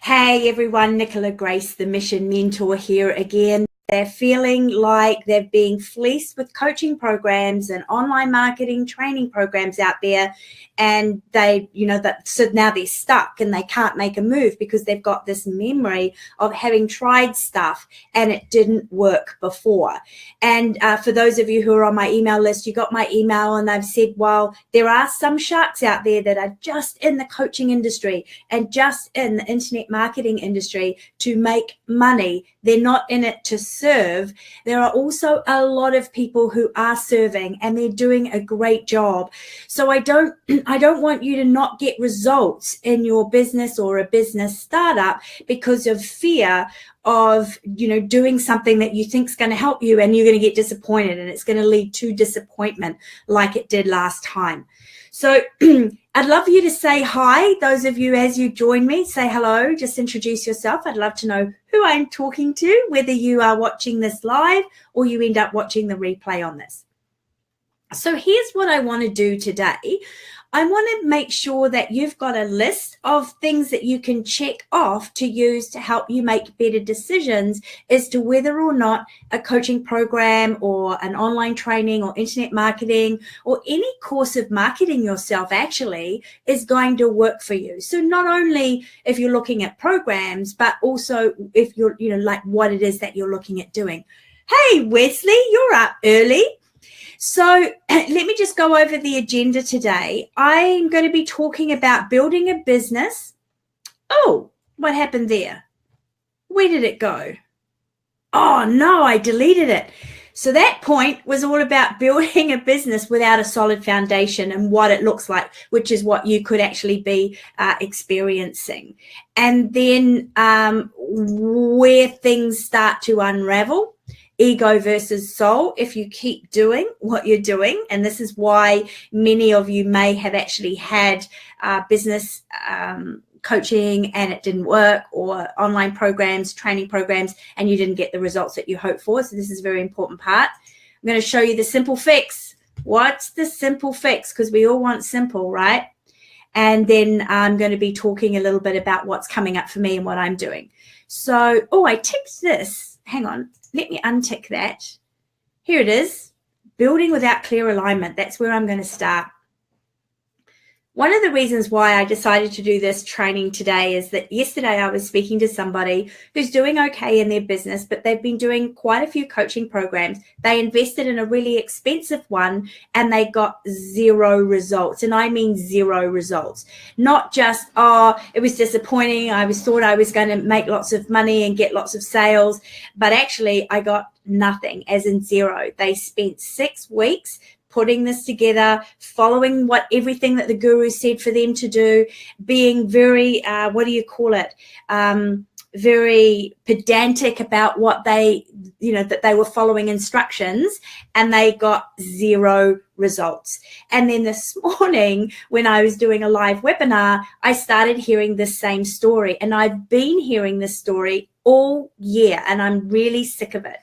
Hey everyone, Nicola Grace, the Mission Mentor here again. They're feeling like they're being fleeced with coaching programs and online marketing training programs out there. And so now they're stuck and they can't make a move because they've got this memory of having tried stuff and it didn't work before. And for those of you who are on my email list, you got my email and I've said, well, there are some sharks out there that are just in the coaching industry and just in the internet marketing industry to make money. They're not in it to serve. There are also a lot of people who are serving and they're doing a great job. So I don't want you to not get results in your business or a business startup because of fear of, doing something that you think is going to help you and you're going to get disappointed and it's going to lead to disappointment like it did last time. So I'd love you to say hi. Those of you, as you join me, say hello, just introduce yourself. I'd love to know who I'm talking to, whether you are watching this live or you end up watching the replay on this. So here's what I want to do today. I want to make sure that you've got a list of things that you can check off to use to help you make better decisions as to whether or not a coaching program or an online training or internet marketing or any course of marketing yourself actually is going to work for you. So not only if you're looking at programs, but also if you're, like what it is that you're looking at doing. Hey, Wesley, you're up early. So let me just go over the agenda today. I'm going to be talking about building a business. Oh, what happened there? Where did it go? Oh, no, I deleted it. So that point was all about building a business without a solid foundation and what it looks like, which is what you could actually be experiencing. And then where things start to unravel. Ego versus soul, if you keep doing what you're doing. And this is why many of you may have actually had business coaching and it didn't work, or online programs, training programs, and you didn't get the results that you hoped for. So this is a very important part. I'm going to show you the simple fix. What's the simple fix? Because we all want simple, right? And then I'm going to be talking a little bit about what's coming up for me and what I'm doing. So, I ticked this. Hang on. Let me untick that. Here it is, building without clear alignment. That's where I'm going to start. One of the reasons why I decided to do this training today is that yesterday I was speaking to somebody who's doing okay in their business, but they've been doing quite a few coaching programs. They invested in a really expensive one and they got zero results. And I mean zero results. Not just, it was disappointing. I thought I was going to make lots of money and get lots of sales, but actually I got nothing, as in zero. They spent 6 weeks putting this together, following everything that the guru said for them to do, being very, very pedantic about what that they were following instructions, and they got zero results. And then this morning, when I was doing a live webinar, I started hearing this same story, and I've been hearing this story all year, and I'm really sick of it.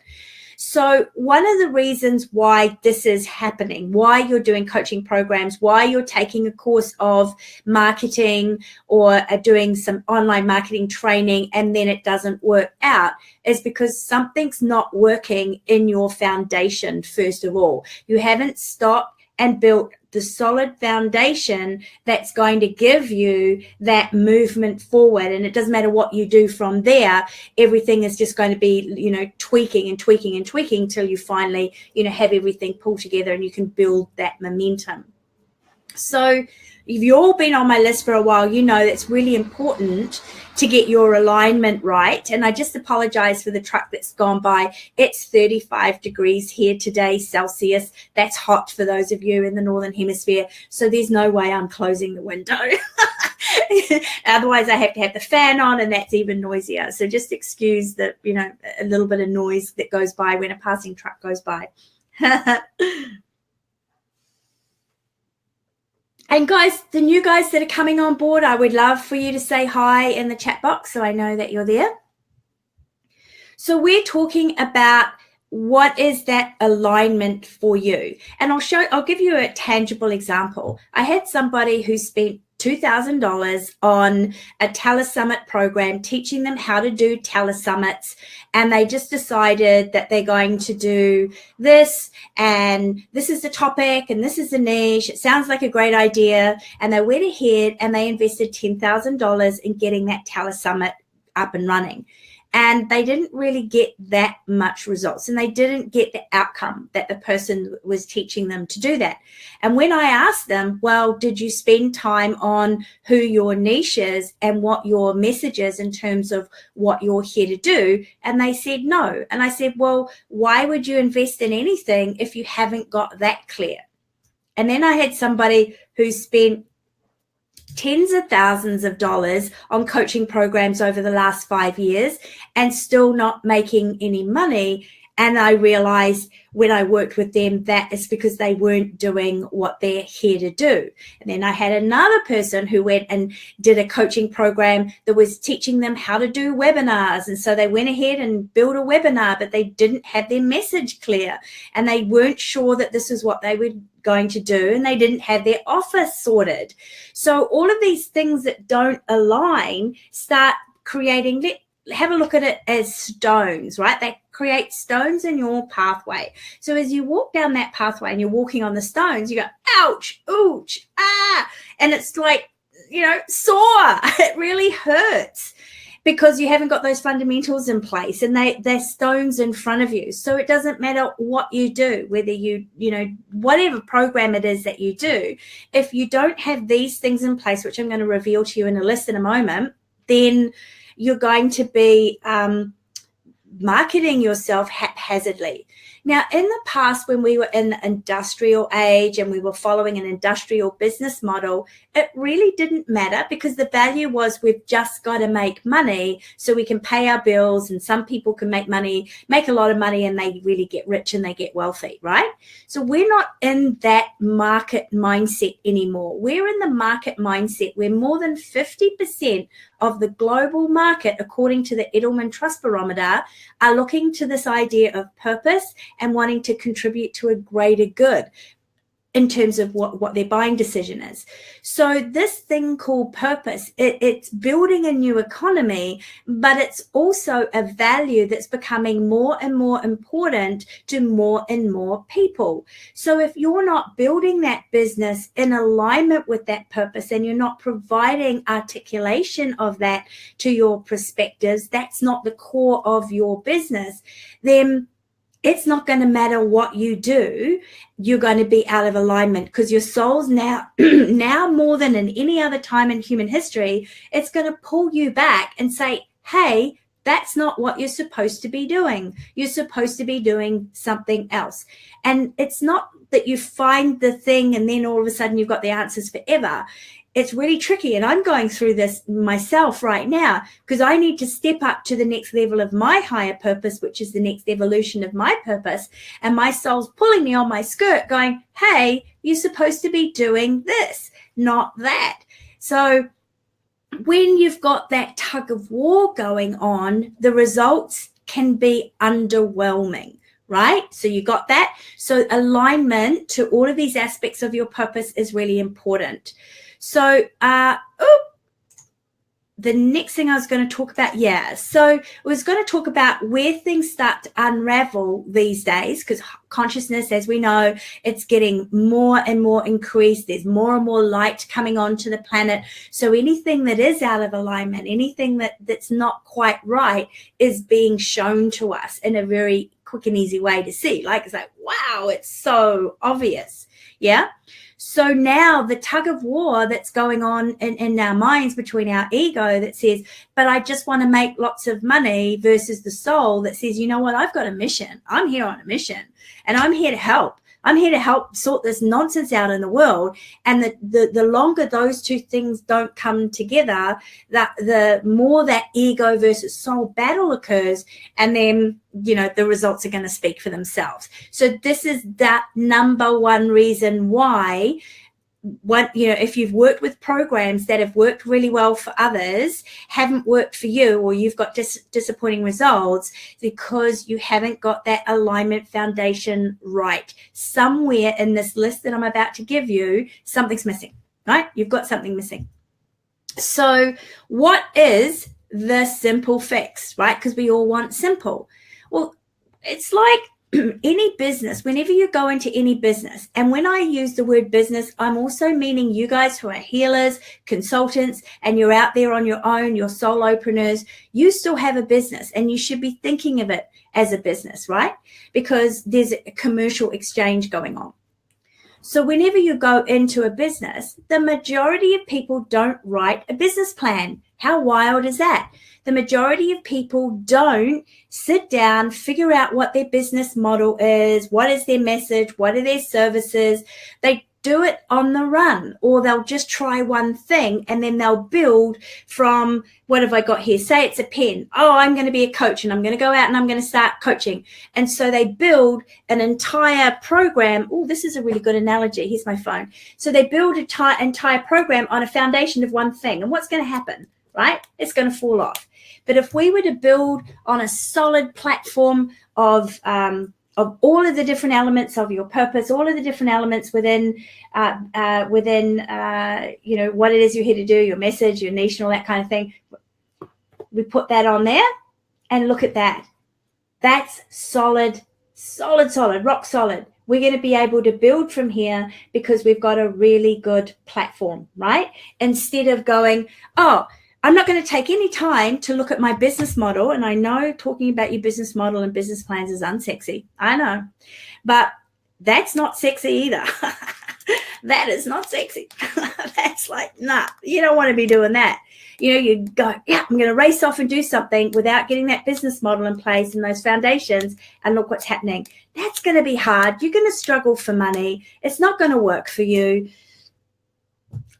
So one of the reasons why this is happening, why you're doing coaching programs, why you're taking a course of marketing or doing some online marketing training and then it doesn't work out, is because something's not working in your foundation, first of all. You haven't stopped and built the solid foundation that's going to give you that movement forward. And it doesn't matter what you do from there. Everything is just going to be, tweaking and tweaking and tweaking till you finally, have everything pulled together and you can build that momentum. So if you've all been on my list for a while, you know it's really important to get your alignment right. And I just apologize for the truck that's gone by. It's 35 degrees here today, Celsius. That's hot for those of you in the Northern Hemisphere. So there's no way I'm closing the window. Otherwise, I have to have the fan on, and that's even noisier. So just excuse the, a little bit of noise that goes by when a passing truck goes by. And guys, the new guys that are coming on board, I would love for you to say hi in the chat box so I know that you're there. So we're talking about what is that alignment for you. And I'll give you a tangible example. I had somebody who spent $2,000 on a telesummit program, teaching them how to do telesummits. And they just decided that they're going to do this, and this is the topic, and this is the niche. It sounds like a great idea. And they went ahead and they invested $10,000 in getting that telesummit up and running. And they didn't really get that much results, and they didn't get the outcome that the person was teaching them to do that. And when I asked them, well, did you spend time on who your niche is and what your message is in terms of what you're here to do? And they said no. And I said, well, why would you invest in anything if you haven't got that clear? And then I had somebody who spent tens of thousands of dollars on coaching programs over the last 5 years and still not making any money. And I realized when I worked with them that it's because they weren't doing what they're here to do. And then I had another person who went and did a coaching program that was teaching them how to do webinars. And so they went ahead and built a webinar, but they didn't have their message clear, and they weren't sure that this is what they were going to do, and they didn't have their offer sorted. So all of these things that don't align start creating, have a look at it as stones, right? They create stones in your pathway. So as you walk down that pathway and you're walking on the stones, you go, ouch, ooch, ah. And it's like, sore. It really hurts because you haven't got those fundamentals in place, and they're stones in front of you. So it doesn't matter what you do, whether whatever program it is that you do, if you don't have these things in place, which I'm going to reveal to you in a list in a moment, then you're going to be marketing yourself haphazardly. Now, in the past, when we were in the industrial age and we were following an industrial business model, it really didn't matter because the value was we've just got to make money so we can pay our bills, and some people can make a lot of money, and they really get rich and they get wealthy, right? So we're not in that market mindset anymore. We're in the market mindset where more than 50% of the global market, according to the Edelman Trust Barometer, are looking to this idea of purpose and wanting to contribute to a greater good in terms of what their buying decision is. So this thing called purpose, it's building a new economy, but it's also a value that's becoming more and more important to more and more people. So if you're not building that business in alignment with that purpose, and you're not providing articulation of that to your prospectors, that's not the core of your business, then it's not going to matter what you do. You're going to be out of alignment because your soul's now more than in any other time in human history, it's going to pull you back and say, hey, that's not what you're supposed to be doing. You're supposed to be doing something else. And it's not that you find the thing and then all of a sudden you've got the answers forever. It's really tricky, and I'm going through this myself right now because I need to step up to the next level of my higher purpose, which is the next evolution of my purpose, and my soul's pulling me on my skirt going, hey, you're supposed to be doing this, not that. So when you've got that tug of war going on, the results can be underwhelming. Right? So you got that. So alignment to all of these aspects of your purpose is really important. So, the next thing I was going to talk about, so I was going to talk about where things start to unravel these days, because consciousness, as we know, it's getting more and more increased. There's more and more light coming onto the planet. So anything that is out of alignment, anything that's not quite right is being shown to us in a very quick and easy way to see. It's like, wow, it's so obvious. Yeah. So now the tug of war that's going on in our minds between our ego that says, but I just want to make lots of money, versus the soul that says, you know what, I've got a mission. I'm here on a mission and I'm here to help. I'm here to help sort this nonsense out in the world. And the longer those two things don't come together, the more that ego versus soul battle occurs. And then, the results are going to speak for themselves. So this is that number one reason why, if you've worked with programs that have worked really well for others, haven't worked for you, or you've got disappointing results, because you haven't got that alignment foundation right. Somewhere in this list that I'm about to give you, something's missing. right? You've got something missing. So what is the simple fix, right? Because we all want simple. Well, it's like any business, whenever you go into any business, and when I use the word business, I'm also meaning you guys who are healers, consultants, and you're out there on your own, you're solopreneurs, you still have a business and you should be thinking of it as a business, right? Because there's a commercial exchange going on. So whenever you go into a business, the majority of people don't write a business plan. How wild is that? The majority of people don't sit down, figure out what their business model is, what is their message, what are their services. They do it on the run, or they'll just try one thing and then they'll build from, what have I got here? Say it's a pen. Oh, I'm going to be a coach and I'm going to go out and I'm going to start coaching. And so they build an entire program. Oh, this is a really good analogy. Here's my phone. So they build an entire program on a foundation of one thing. And what's going to happen, right? It's going to fall off. But if we were to build on a solid platform of all of the different elements of your purpose, all of the different elements within what it is you're here to do, your message, your niche, and all that kind of thing, we put that on there, and look at that. That's solid, rock solid. We're going to be able to build from here because we've got a really good platform, right? Instead of going, oh, I'm not going to take any time to look at my business model. And I know talking about your business model and business plans is unsexy. I know. But that's not sexy either. That is not sexy. That's like, nah, you don't want to be doing that. You go, yeah, I'm going to race off and do something without getting that business model in place and those foundations, and look what's happening. That's going to be hard. You're going to struggle for money. It's not going to work for you.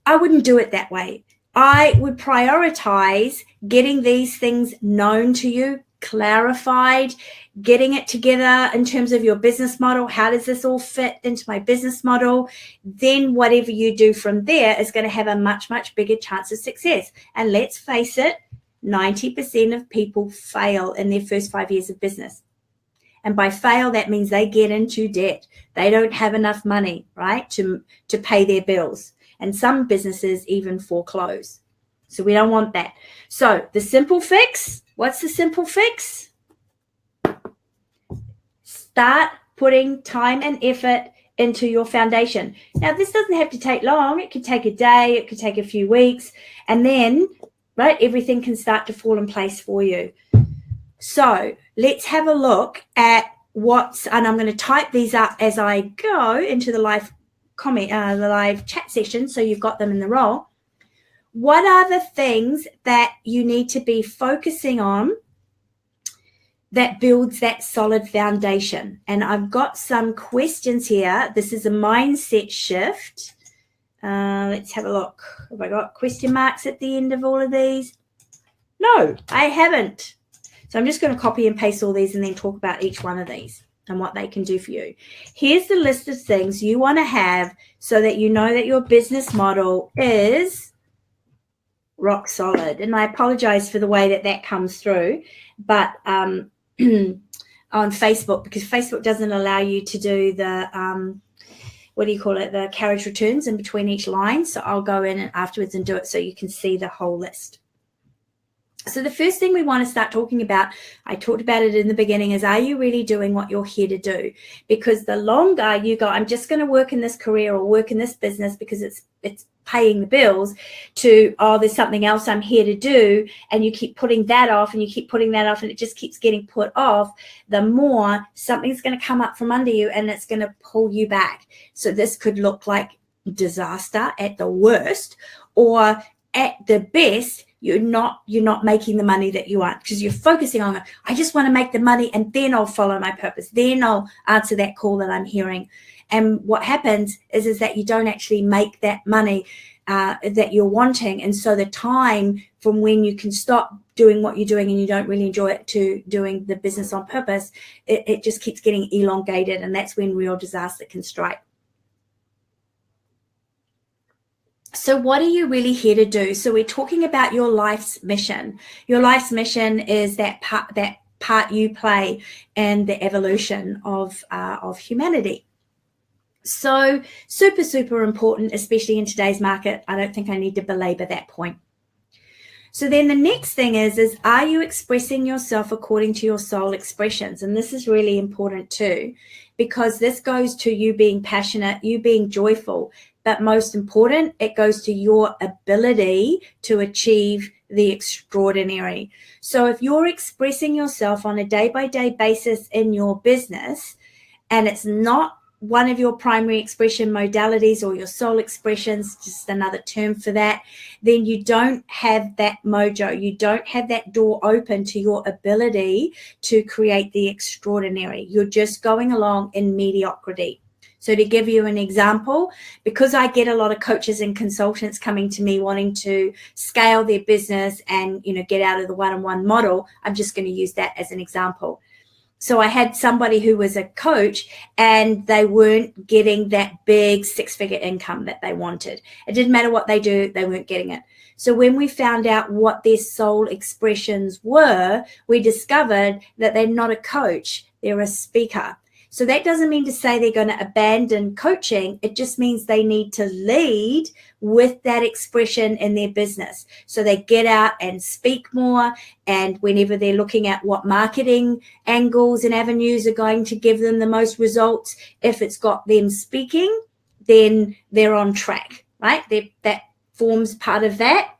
I wouldn't do it that way. I would prioritize getting these things known to you, clarified, getting it together in terms of your business model. How does this all fit into my business model? Then whatever you do from there is going to have a much, much bigger chance of success. And let's face it, 90% of people fail in their first 5 years of business. And by fail, that means they get into debt. They don't have enough money, right, to pay their bills. And some businesses even foreclose. So we don't want that. So the simple fix, what's the simple fix? Start putting time and effort into your foundation. Now, this doesn't have to take long. It could take a day. It could take a few weeks. And then, right, everything can start to fall in place for you. So let's have a look at and I'm going to type these up as I go into the live the live chat session, so you've got them in the roll. What are the things that you need to be focusing on that builds that solid foundation? And I've got some questions here. This is a mindset shift. Let's have a look. Have I got question marks at the end of all of these? No, I haven't. So I'm just going to copy and paste all these and then talk about each one of these and what they can do for you. Here's the list of things you want to have so that you know that your business model is rock solid. And I apologize for the way that comes through, but on Facebook, because Facebook doesn't allow you to do the, the carriage returns in between each line. So I'll go in and afterwards and do it so you can see the whole list. So the first thing we want to start talking about, I talked about it in the beginning, is are you really doing what you're here to do? Because the longer you go, I'm just going to work in this career or work in this business because it's paying the bills, to, oh, there's something else I'm here to do, and you keep putting that off and you keep putting that off and it just keeps getting put off, the more something's going to come up from under you and it's going to pull you back. So this could look like disaster at the worst, or at the best, you're not making the money that you want because you're focusing on, I just want to make the money and then I'll follow my purpose. Then I'll answer that call that I'm hearing. And what happens is that you don't actually make that money that you're wanting. And so the time from when you can stop doing what you're doing and you don't really enjoy it to doing the business on purpose, it just keeps getting elongated. And that's when real disaster can strike. So what are you really here to do? So we're talking about your life's mission. Your life's mission is that part you play in the evolution of humanity. So super, super important, especially in today's market. I don't think I need to belabor that point. So then the next thing is are you expressing yourself according to your soul expressions? And this is really important too, because this goes to you being passionate, you being joyful, but most important, it goes to your ability to achieve the extraordinary. So if you're expressing yourself on a day-by-day basis in your business, and it's not one of your primary expression modalities or your soul expressions, just another term for that, then you don't have that mojo. You don't have that door open to your ability to create the extraordinary. You're just going along in mediocrity. So to give you an example, because I get a lot of coaches and consultants coming to me wanting to scale their business and, get out of the one-on-one model, I'm just going to use that as an example. So I had somebody who was a coach and they weren't getting that big 6-figure income that they wanted. It didn't matter what they do, they weren't getting it. So when we found out what their soul expressions were, we discovered that they're not a coach, they're a speaker. So that doesn't mean to say they're going to abandon coaching. It just means they need to lead with that expression in their business. So they get out and speak more. And whenever they're looking at what marketing angles and avenues are going to give them the most results, if it's got them speaking, then they're on track, right? That forms part of that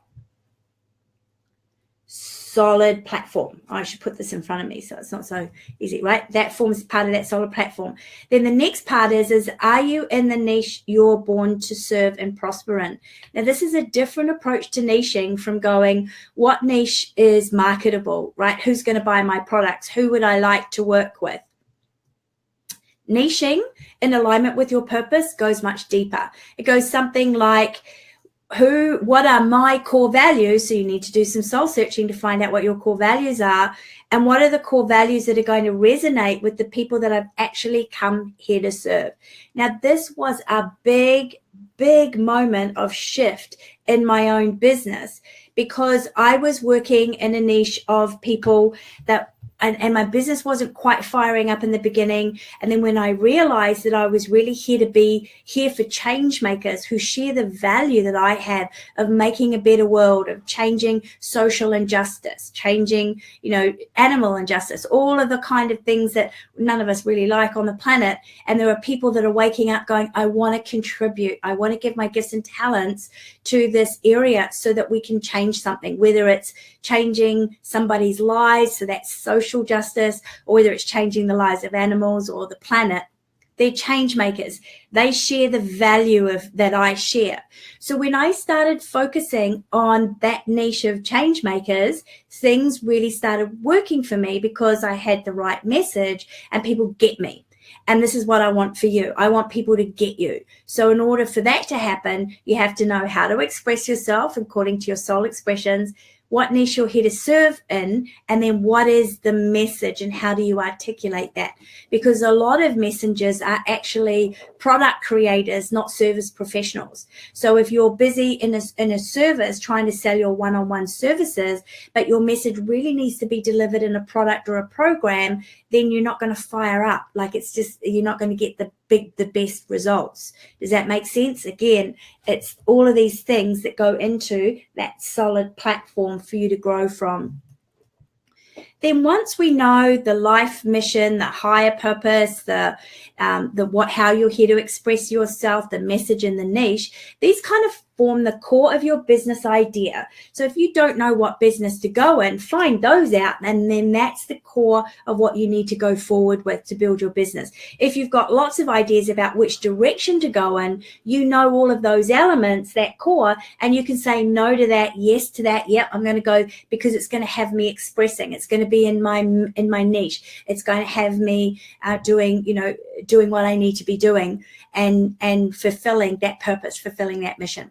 solid platform. I should put this in front of me so it's not so easy, right? That forms part of that solid platform. Then the next part is are you in the niche you're born to serve and prosper in? Now, this is a different approach to niching from going, what niche is marketable, right? Who's going to buy my products? Who would I like to work with? Niching in alignment with your purpose goes much deeper. It goes something like, what are my core values? So you need to do some soul searching to find out what your core values are, and what are the core values that are going to resonate with the people that I've actually come here to serve. Now, this was a big moment of shift in my own business, because I was working in a niche of people that and my business wasn't quite firing up in the beginning. And then when I realized that I was really here to be here for change makers who share the value that I have of making a better world, of changing social injustice, changing, animal injustice, all of the kind of things that none of us really like on the planet. And there are people that are waking up going, I want to contribute. I want to give my gifts and talents to this area so that we can change something, whether it's changing somebody's lives, so that's social justice, or whether it's changing the lives of animals or the planet. They're change makers. They share the value of that I share. So when I started focusing on that niche of change makers, things really started working for me because I had the right message and people get me. And this is what I want for you. I want people to get you. So in order for that to happen, you have to know how to express yourself according to your soul expressions, what niche you're here to serve in, and then what is the message and how do you articulate that? Because a lot of messengers are actually product creators, not service professionals. So if you're busy in a service trying to sell your one-on-one services, but your message really needs to be delivered in a product or a program, then you're not going to fire up. Like, it's just, you're not going to get the best results. Does that make sense? Again, it's all of these things that go into that solid platform for you to grow from. Then once we know the life mission, the higher purpose, how you're here to express yourself, the message and the niche, these kind of form the core of your business idea. So if you don't know what business to go in, find those out, and then that's the core of what you need to go forward with to build your business. If you've got lots of ideas about which direction to go in, you know all of those elements, that core, and you can say no to that, yes to that. Yep, I'm going to go because it's going to have me expressing. It's going to be in my niche. It's going to have me doing what I need to be doing and fulfilling that purpose, fulfilling that mission.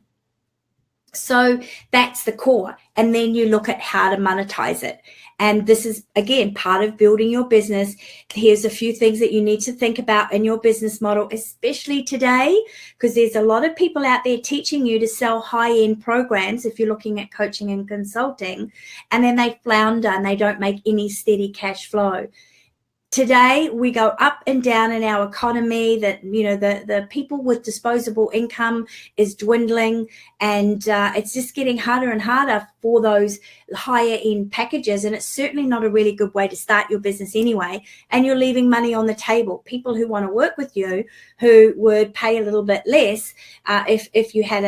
So that's the core. And then you look at how to monetize it. And this is, again, part of building your business. Here's a few things that you need to think about in your business model, especially today, because there's a lot of people out there teaching you to sell high-end programs if you're looking at coaching and consulting, and then they flounder and they don't make any steady cash flow. Today, we go up and down in our economy, that, you know, the people with disposable income is dwindling, and it's just getting harder and harder for those higher end packages. And it's certainly not a really good way to start your business anyway. And you're leaving money on the table. People who want to work with you, who would pay a little bit less if you had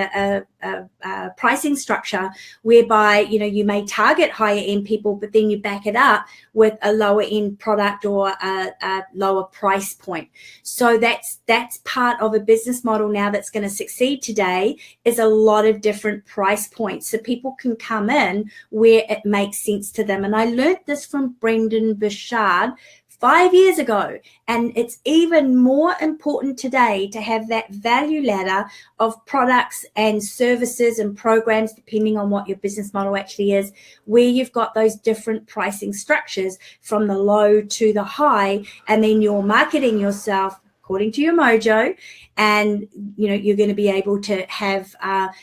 a pricing structure whereby, you know, you may target higher end people, but then you back it up with a lower end product or a lower price point. So that's part of a business model now that's going to succeed today, is a lot of different price points, so people can come in where it makes sense to them. And I learned this from Brendan Burchard 5 years ago, and it's even more important today to have that value ladder of products and services and programs, depending on what your business model actually is, where you've got those different pricing structures from the low to the high, and then you're marketing yourself according to your mojo, and you know, you're going to be able to have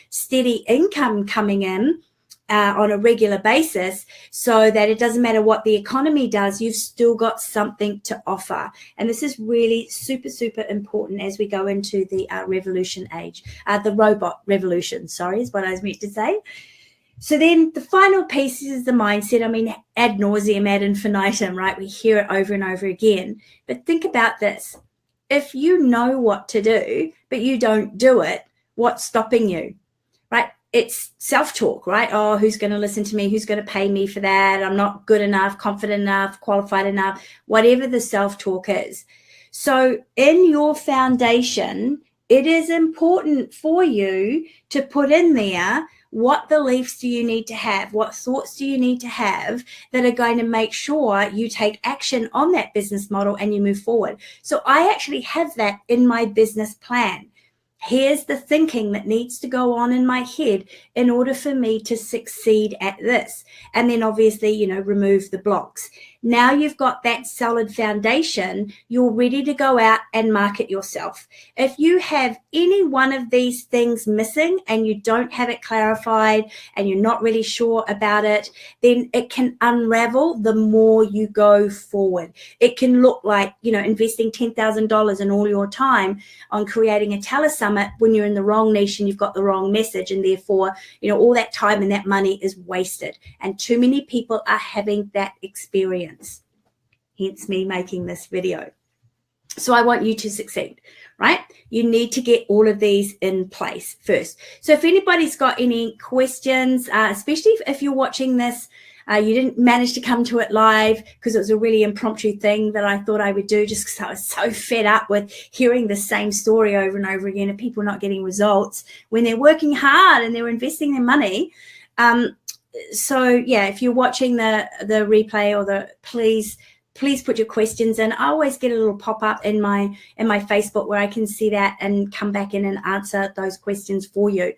steady income coming in on a regular basis, so that it doesn't matter what the economy does, you've still got something to offer. And this is really super, super important as we go into the revolution age, the robot revolution, sorry, is what I was meant to say. So then the final piece is the mindset. I mean, ad nauseum, ad infinitum, right? We hear it over and over again. But think about this. If you know what to do, but you don't do it, what's stopping you, right? It's self-talk, right? Oh, who's going to listen to me? Who's going to pay me for that? I'm not good enough, confident enough, qualified enough, whatever the self-talk is. So in your foundation, it is important for you to put in there, what beliefs do you need to have? What thoughts do you need to have that are going to make sure you take action on that business model and you move forward? So I actually have that in my business plan. Here's the thinking that needs to go on in my head in order for me to succeed at this. And then obviously, you know, remove the blocks. Now you've got that solid foundation, you're ready to go out and market yourself. If you have any one of these things missing and you don't have it clarified and you're not really sure about it, then it can unravel the more you go forward. It can look like, you know, investing $10,000 in all your time on creating a telesummit when you're in the wrong niche and you've got the wrong message, and therefore, you know, all that time and that money is wasted. And too many people are having that experience. Hence me making this video. So I want you to succeed, right? You need to get all of these in place first. So if anybody's got any questions, especially if you're watching this, you didn't manage to come to it live because it was a really impromptu thing that I thought I would do, just because I was so fed up with hearing the same story over and over again of people not getting results when they're working hard and they're investing their money. So yeah, if you're watching the replay or please put your questions in. I always get a little pop-up in my Facebook where I can see that and come back in and answer those questions for you.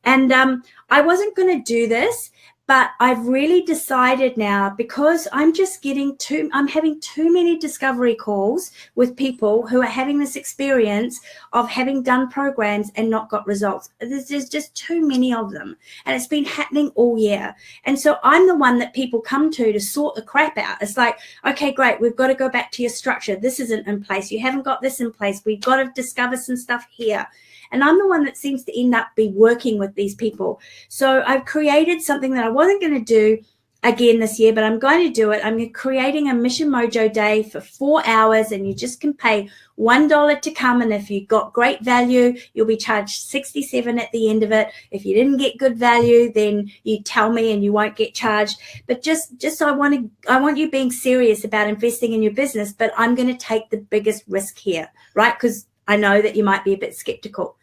And I wasn't going to do this, but I've really decided now, because I'm having too many discovery calls with people who are having this experience of having done programs and not got results. There's just too many of them, and it's been happening all year. And so I'm the one that people come to sort the crap out. It's like, okay, great, we've got to go back to your structure. This isn't in place. You haven't got this in place. We've got to discover some stuff here. And I'm the one that seems to end up working with these people. So I've created something that I wasn't going to do again this year, but I'm going to do it. I'm creating a Mission Mojo Day for 4 hours, and you just can pay $1 to come. And if you got great value, you'll be charged $67 at the end of it. If you didn't get good value, then you tell me and you won't get charged. But just I want you being serious about investing in your business, but I'm going to take the biggest risk here, right? Because I know that you might be a bit skeptical.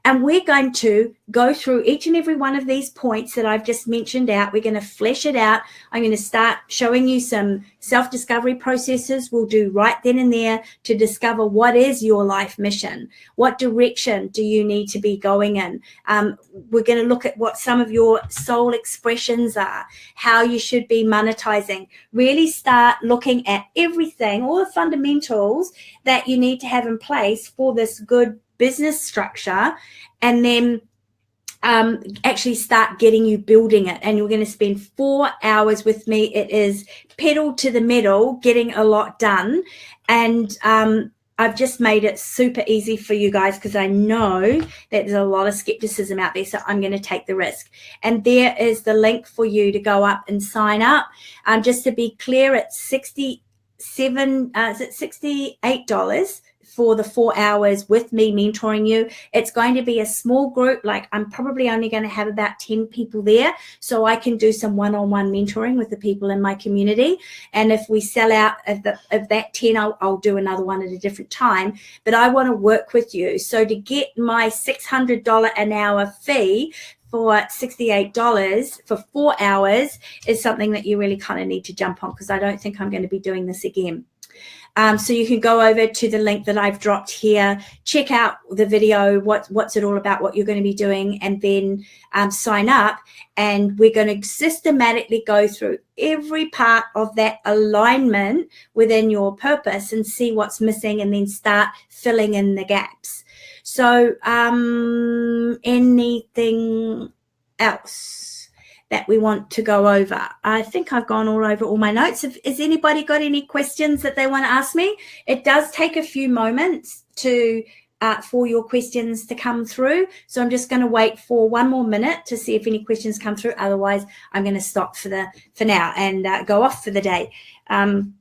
And we're going to go through each and every one of these points that I've just mentioned out. We're going to flesh it out. I'm going to start showing you some self-discovery processes we'll do right then and there to discover what is your life mission. What direction do you need to be going in? We're going to look at what some of your soul expressions are, how you should be monetizing. Really start looking at everything, all the fundamentals that you need to have in place for this good business structure. And then actually start getting you building it. And you're going to spend 4 hours with me. It is pedal to the metal, getting a lot done. And I've just made it super easy for you guys because I know that there's a lot of skepticism out there. So I'm going to take the risk. And there is the link for you to go up and sign up. Just to be clear, it's $68 for the 4 hours with me mentoring you. It's going to be a small group. Like, I'm probably only going to have about 10 people there, so I can do some one-on-one mentoring with the people in my community. And if we sell out of that 10, I'll do another one at a different time. But I want to work with you. So to get my $600 an hour fee for $68 for 4 hours is something that you really kind of need to jump on, because I don't think I'm going to be doing this again. So you can go over to the link that I've dropped here, check out the video, what's it all about, what you're going to be doing, and then sign up. And we're going to systematically go through every part of that alignment within your purpose and see what's missing, and then start filling in the gaps. So anything else that we want to go over? I think I've gone all over all my notes. Has anybody got any questions that they want to ask me? It does take a few moments for your questions to come through. So I'm just going to wait for 1 more minute to see if any questions come through. Otherwise, I'm going to stop for now and go off for the day. And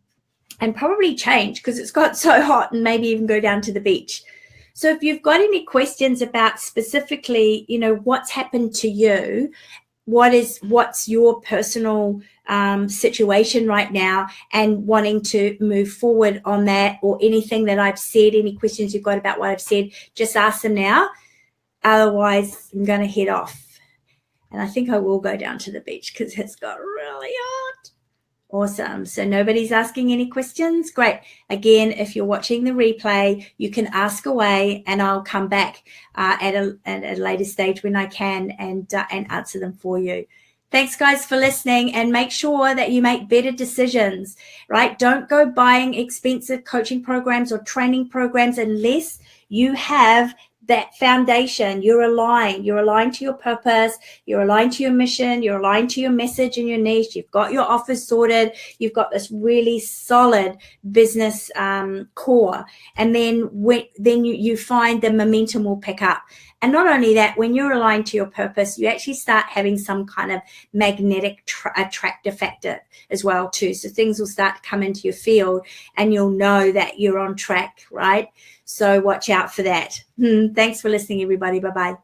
probably change because it's got so hot, and maybe even go down to the beach. So if you've got any questions about specifically, what's happened to you, what's your personal situation right now, and wanting to move forward on that, or anything that I've said, any questions you've got about what I've said, just ask them now. Otherwise, I'm going to head off. And I think I will go down to the beach because it's got really hot. Awesome. So nobody's asking any questions? Great. Again, if you're watching the replay, you can ask away, and I'll come back at a later stage when I can and answer them for you. Thanks, guys, for listening, and make sure that you make better decisions, right? Don't go buying expensive coaching programs or training programs unless you have that foundation. You're aligned to your purpose, you're aligned to your mission, you're aligned to your message and your niche, you've got your offers sorted, you've got this really solid business core, and then you find the momentum will pick up. And not only that, when you're aligned to your purpose, you actually start having some kind of magnetic attractor factor as well too. So things will start to come into your field, and you'll know that you're on track, right? So watch out for that. Thanks for listening, everybody. Bye-bye.